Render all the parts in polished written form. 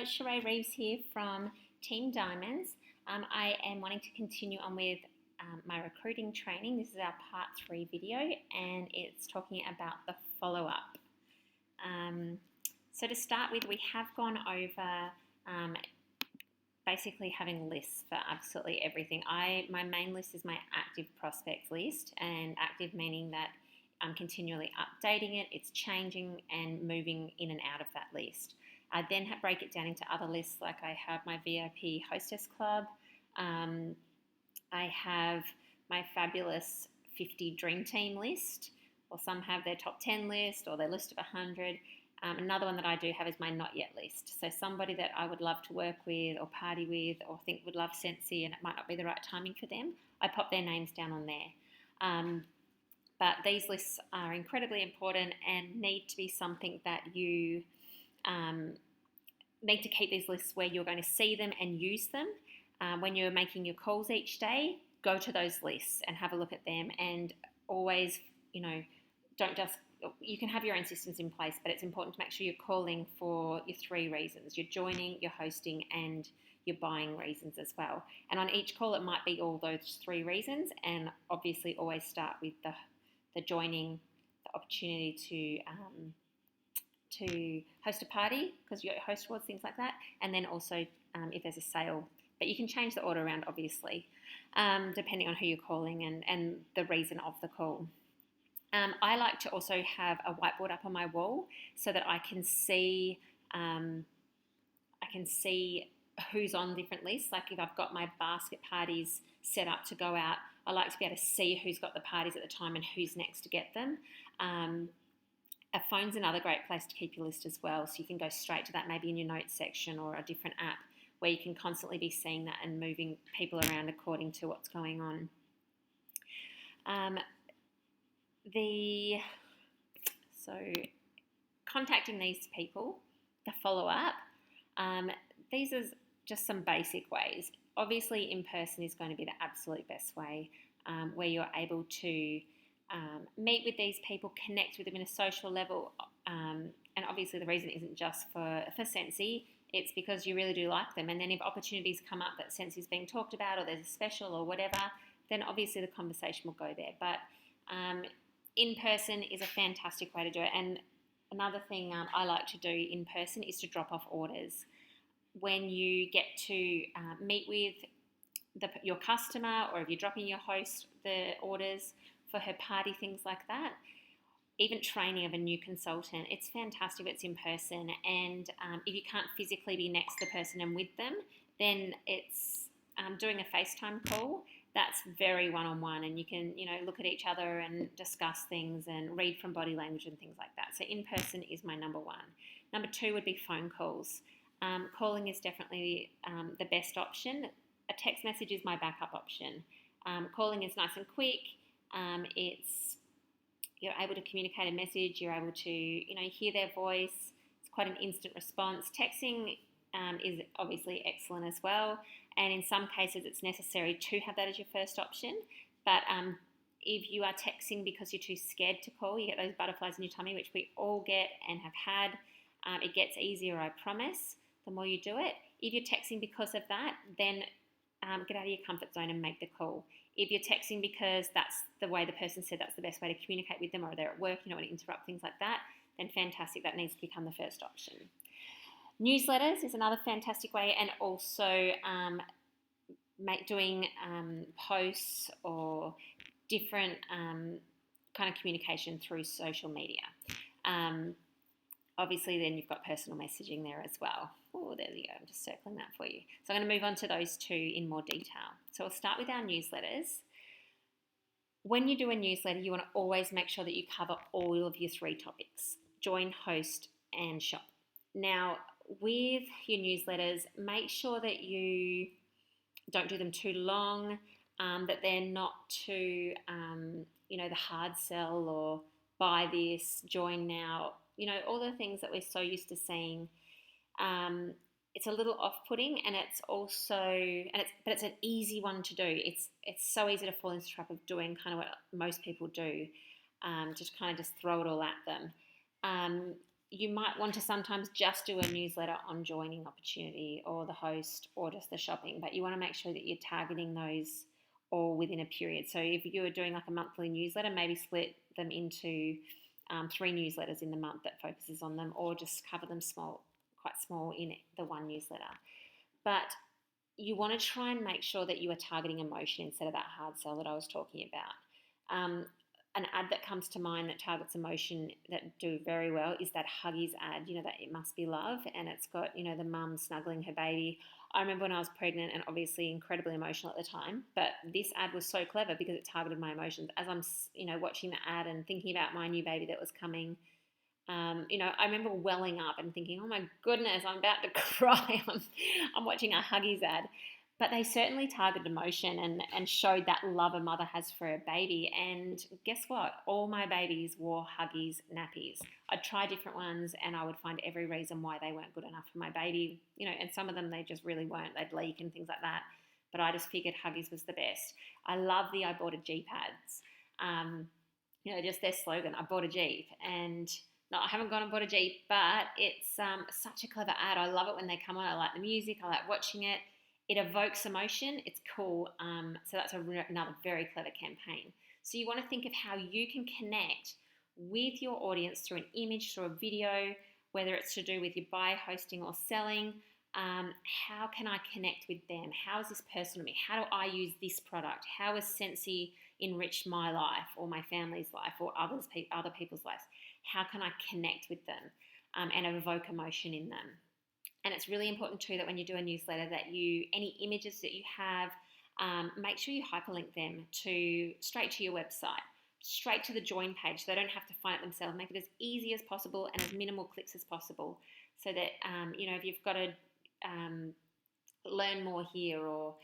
Coach Sheree Reeves here from Team Diamonds. I am wanting to continue on with my recruiting training. This is our part 3 video and it's talking about the follow-up. So to start with, we have gone over basically having lists for absolutely everything. My main list is my active prospects list, and active meaning that I'm continually updating it, it's changing and moving in and out of that list. I then break it down into other lists, like I have my VIP Hostess Club, I have my fabulous 50 Dream Team list, or some have their top 10 list or their list of 100. Another one that I do have is my not yet list. So somebody that I would love to work with or party with or think would love Scentsy and it might not be the right timing for them, I pop their names down on there. But these lists are incredibly important and need to be something that you need to keep these lists where you're going to see them and use them. When you're making your calls each day, go to those lists and have a look at them, and always, don't just, you can have your own systems in place, but it's important to make sure you're calling for your 3 reasons: your joining, your hosting, and your buying reasons as well. And on each call, it might be all those 3 reasons, and obviously always start with the joining, the opportunity to host a party because you host awards, things like that, and then also if there's a sale. But you can change the order around, obviously, depending on who you're calling and the reason of the call. I like to also have a whiteboard up on my wall so that I can see who's on different lists. Like if I've got my basket parties set up to go out, I like to be able to see who's got the parties at the time and who's next to get them. A phone's another great place to keep your list as well, so you can go straight to that, maybe in your notes section or a different app where you can constantly be seeing that and moving people around according to what's going on. So contacting these people, the follow-up, these are just some basic ways. Obviously, in person is going to be the absolute best way, where you're able to meet with these people, connect with them in a social level, and obviously the reason isn't just for Scentsy, it's because you really do like them. And then if opportunities come up that Scentsy is being talked about or there's a special or whatever, then obviously the conversation will go there. But in person is a fantastic way to do it. And another thing I like to do in person is to drop off orders. When you get to meet with your customer, or if you're dropping your host the orders for her party, things like that, even training of a new consultant, it's fantastic if it's in person. And if you can't physically be next to the person and with them, then it's doing a FaceTime call. That's very one-on-one, and you can, look at each other and discuss things and read from body language and things like that. So in person is my number 1. Number 2 would be phone calls. Calling is definitely the best option. A text message is my backup option. Calling is nice and quick. You're able to communicate a message. You're able to, hear their voice. It's quite an instant response. Texting is obviously excellent as well. And in some cases, it's necessary to have that as your first option. But if you are texting because you're too scared to call, you get those butterflies in your tummy, which we all get and have had. It gets easier, I promise, the more you do it. If you're texting because of that, then get out of your comfort zone and make the call. If you're texting because that's the way the person said that's the best way to communicate with them, or they're at work, you don't want to interrupt, things like that, then fantastic, that needs to become the first option. Newsletters is another fantastic way, and also doing posts or different kind of communication through social media. Obviously, then you've got personal messaging there as well. Oh, there you go. I'm just circling that for you. So I'm going to move on to those 2 in more detail. So we'll start with our newsletters. When you do a newsletter, you want to always make sure that you cover all of your 3 topics: join, host, and shop. Now, with your newsletters, make sure that you don't do them too long, that they're not too, the hard sell or buy this, join now, all the things that we're so used to seeing. It's a little off-putting, and it's also, but it's an easy one to do. It's so easy to fall into the trap of doing kind of what most people do, just kind of just throw it all at them. you might want to sometimes just do a newsletter on joining opportunity or the host or just the shopping, but you want to make sure that you're targeting those all within a period. So if you're doing like a monthly newsletter, maybe split them into 3 newsletters in the month that focuses on them, or just cover them quite small in the one newsletter. But you want to try and make sure that you are targeting emotion instead of that hard sell that I was talking about. An ad that comes to mind that targets emotion that do very well is that Huggies ad, that It Must Be Love, and it's got, the mum snuggling her baby. I remember when I was pregnant and obviously incredibly emotional at the time, but this ad was so clever because it targeted my emotions. As I'm, watching the ad and thinking about my new baby that was coming, I remember welling up and thinking, oh my goodness, I'm about to cry. I'm watching a Huggies ad. But they certainly targeted emotion and showed that love a mother has for her baby. And guess what? All my babies wore Huggies nappies. I'd try different ones and I would find every reason why they weren't good enough for my baby. And some of them they just really weren't. They'd leak and things like that. But I just figured Huggies was the best. I love the I bought a Jeep ads. Just their slogan, I bought a Jeep. And no, I haven't gone and bought a Jeep, but it's such a clever ad. I love it when they come on. I like the music. I like watching it. It evokes emotion. It's cool. So that's another very clever campaign. So you want to think of how you can connect with your audience through an image, through a video, whether it's to do with your buy, hosting, or selling. How can I connect with them? How is this personal to me? How do I use this product? How has Scentsy enriched my life or my family's life or other people's lives? How can I connect with them and evoke emotion in them? And it's really important too that when you do a newsletter that any images that you have, make sure you hyperlink them straight to your website, straight to the join page. So they don't have to find it themselves. Make it as easy as possible and as minimal clicks as possible so that, if you've got to learn more here or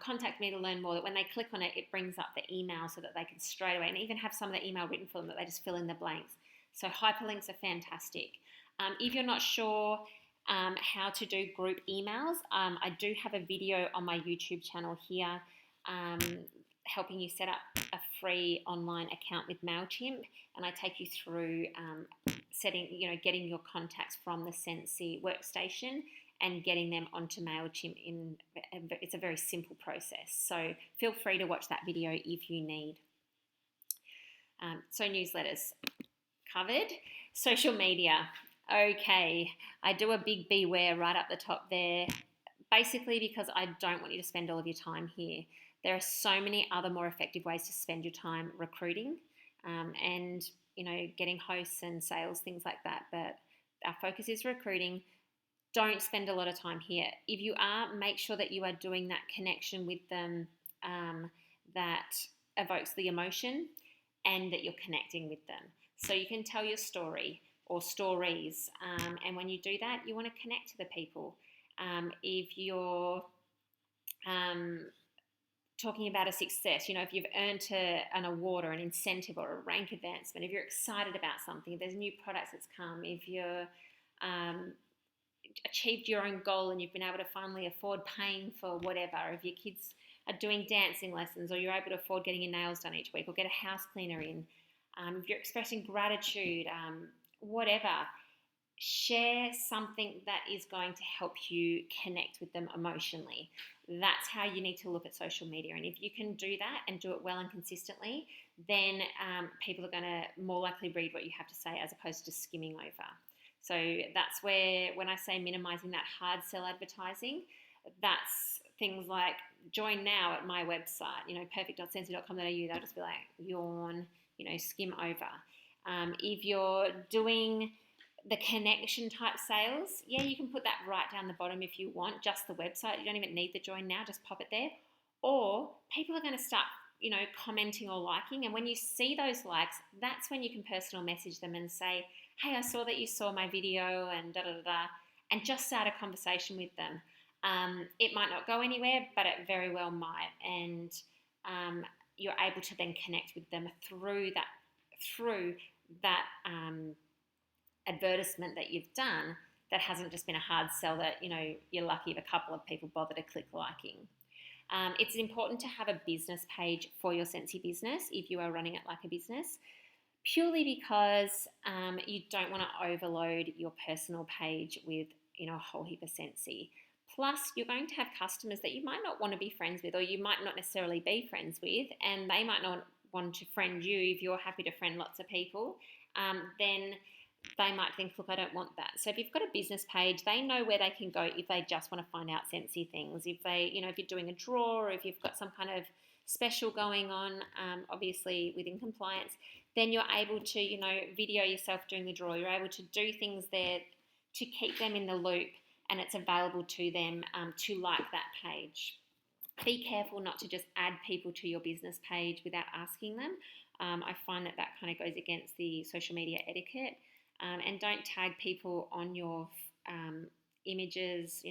contact me to learn more, that when they click on it, it brings up the email so that they can straight away, and even have some of the email written for them that they just fill in the blanks. So hyperlinks are fantastic. If you're not sure how to do group emails, I do have a video on my YouTube channel here helping you set up a free online account with MailChimp, and I take you through getting your contacts from the Scentsy workstation and getting them onto MailChimp. It's a very simple process. So feel free to watch that video if you need. So newsletters covered. Social media. Okay, I do a big beware right up the top there, basically because I don't want you to spend all of your time here. There are so many other more effective ways to spend your time recruiting and, getting hosts and sales, things like that. But our focus is recruiting. Don't spend a lot of time here. If you are, make sure that you are doing that connection with them that evokes the emotion and that you're connecting with them. So you can tell your story or stories. And when you do that, you want to connect to the people. If you're talking about a success, if you've earned an award or an incentive or a rank advancement, if you're excited about something, if there's new products that's come, if you're achieved your own goal and you've been able to finally afford paying for whatever, if your kids are doing dancing lessons or you're able to afford getting your nails done each week or get a house cleaner in, if you're expressing gratitude, whatever, share something that is going to help you connect with them emotionally. That's how you need to look at social media. And if you can do that and do it well and consistently, then people are going to more likely read what you have to say as opposed to skimming over. So that's where, when I say minimizing that hard sell advertising, that's things like join now at my website, perfect.scentsy.com.au. They'll just be like, yawn, skim over. If you're doing the connection type sales, you can put that right down the bottom if you want, just the website. You don't even need the join now, just pop it there. Or people are going to start, commenting or liking. And when you see those likes, that's when you can personal message them and say, hey, I saw that you saw my video and da-da-da-da, and just start a conversation with them. It might not go anywhere, but it very well might. And you're able to then connect with them through that advertisement that you've done that hasn't just been a hard sell that, you're lucky if a couple of people bother to click liking. It's important to have a business page for your Scentsy business if you are running it like a business. purely because you don't want to overload your personal page with a whole heap of Scentsy. Plus, you're going to have customers that you might not want to be friends with, or you might not necessarily be friends with, and they might not want to friend you if you're happy to friend lots of people. Then they might think, look, I don't want that. So if you've got a business page, they know where they can go if they just want to find out Scentsy things. If they, if you're doing a draw, or if you've got some kind of special going on, obviously within compliance, then you're able to, video yourself doing the draw. You're able to do things there to keep them in the loop, and it's available to them to like that page. Be careful not to just add people to your business page without asking them. I find that kind of goes against the social media etiquette. And don't tag people on your images.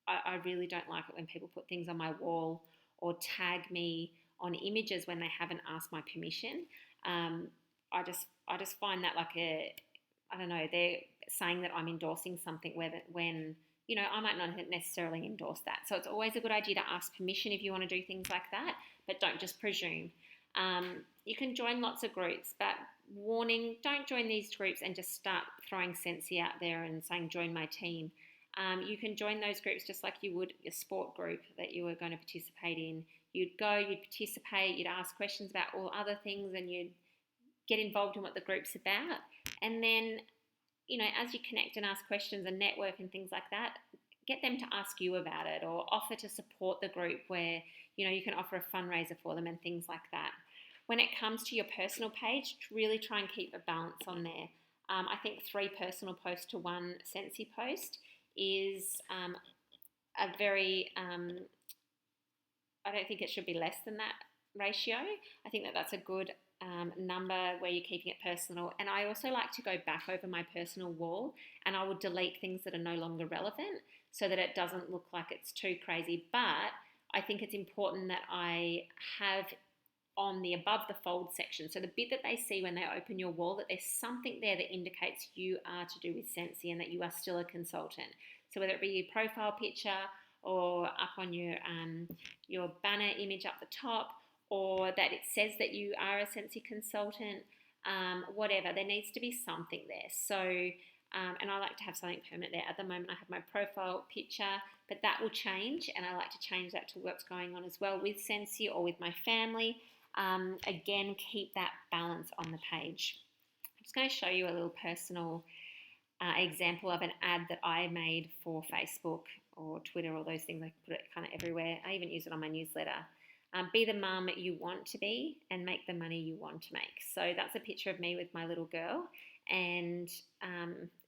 I really don't like it when people put things on my wall or tag me on images when they haven't asked my permission. I just find that like I don't know, they're saying that I'm endorsing something when I might not necessarily endorse that. So it's always a good idea to ask permission if you want to do things like that, but don't just presume. You can join lots of groups, but warning, don't join these groups and just start throwing Scentsy out there and saying, join my team. You can join those groups just like you would a sport group that you were going to participate in. You'd go, you'd participate, you'd ask questions about all other things, and you'd get involved in what the group's about. And then, as you connect and ask questions and network and things like that, get them to ask you about it, or offer to support the group where, you can offer a fundraiser for them and things like that. When it comes to your personal page, really try and keep a balance on there. I think 3 personal posts to 1 Scentsy post is a very, I don't think it should be less than that ratio. I think that that's a good number where you're keeping it personal. And I also like to go back over my personal wall, and I will delete things that are no longer relevant so that it doesn't look like it's too crazy. But I think it's important that I have on the above the fold section, so the bit that they see when they open your wall, that there's something there that indicates you are to do with Scentsy and that you are still a consultant. So whether it be your profile picture or up on your banner image up the top, or that it says that you are a Scentsy consultant, whatever, there needs to be something there. So and I like to have something permanent there. At the moment I have my profile picture, but that will change, and I like to change that to what's going on as well with Scentsy or with my family. Again, keep that balance on the page. I'm just going to show you a little personal example of an ad that I made for Facebook or Twitter, all those things. I put it kind of everywhere. I even use it on my newsletter. Be the mum you want to be and make the money you want to make. So that's a picture of me with my little girl, and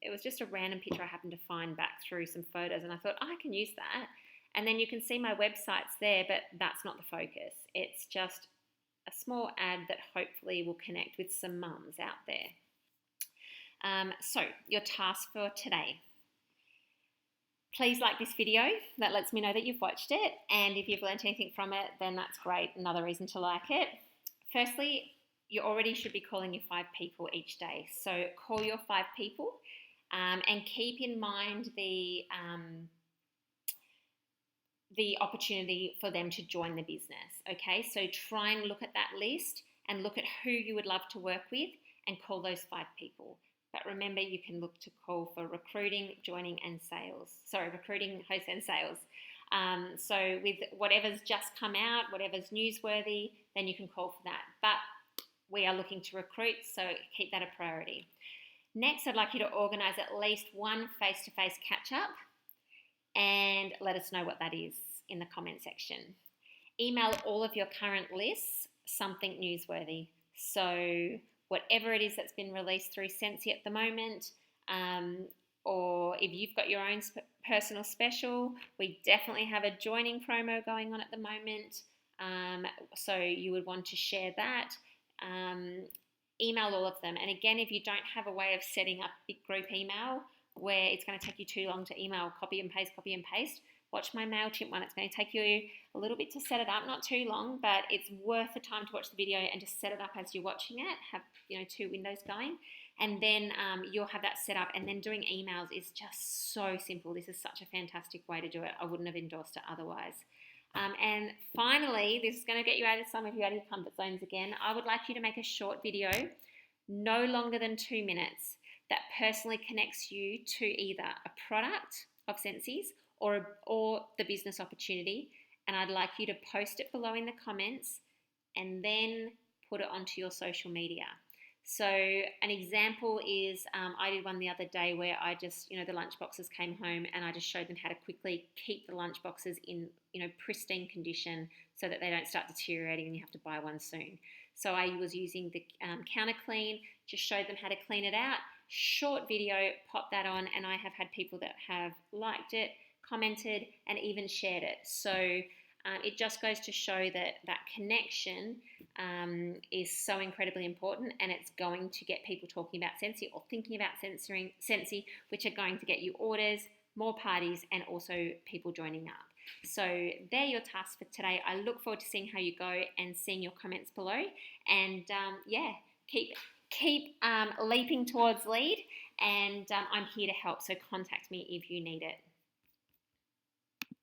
it was just a random picture I happened to find back through some photos, and I thought, I can use that. And then you can see my website's there, but that's not the focus. It's just a small ad that hopefully will connect with some mums out there. So your task for today. Please like this video. That lets me know that you've watched it. And if you've learned anything from it, then that's great. Another reason to like it. Firstly, you already should be calling your 5 people each day. So call your 5 people and keep in mind the opportunity for them to join the business. Okay, so try and look at that list and look at who you would love to work with and call those 5 people. But remember, you can look to call for recruiting, joining, and sales. Sorry, recruiting, host, and sales. So with whatever's just come out, whatever's newsworthy, then you can call for that. But we are looking to recruit, so keep that a priority. Next, I'd like you to organise at least one face-to-face catch-up and let us know what that is in the comment section. Email all of your current lists something newsworthy. So whatever it is that's been released through Scentsy at the moment, or if you've got your own personal special, we definitely have a joining promo going on at the moment. So you would want to share that. Email all of them. And again, if you don't have a way of setting up big group email where it's going to take you too long to email, copy and paste, watch my MailChimp one. It's going to take you a little bit to set it up, not too long, but it's worth the time to watch the video and just set it up as you're watching it. Have 2 windows going, and then you'll have that set up. And then doing emails is just so simple. This is such a fantastic way to do it. I wouldn't have endorsed it otherwise. And finally, this is going to get you out of some of your comfort zones again. I would like you to make a short video, no longer than 2 minutes, that personally connects you to either a product of Scentsy's or the business opportunity. And I'd like you to post it below in the comments and then put it onto your social media. So an example is I did one the other day where I just, the lunch boxes came home and I just showed them how to quickly keep the lunch boxes in, pristine condition so that they don't start deteriorating and you have to buy one soon. So I was using the counter clean, just showed them how to clean it out. Short video, pop that on, and I have had people that have liked it, commented, and even shared it. So it just goes to show that connection is so incredibly important, and it's going to get people talking about Scentsy or thinking about Scentsy, which are going to get you orders, more parties, and also people joining up. So they're your tasks for today. I look forward to seeing how you go and seeing your comments below. And keep leaping towards lead. And I'm here to help. So contact me if you need it.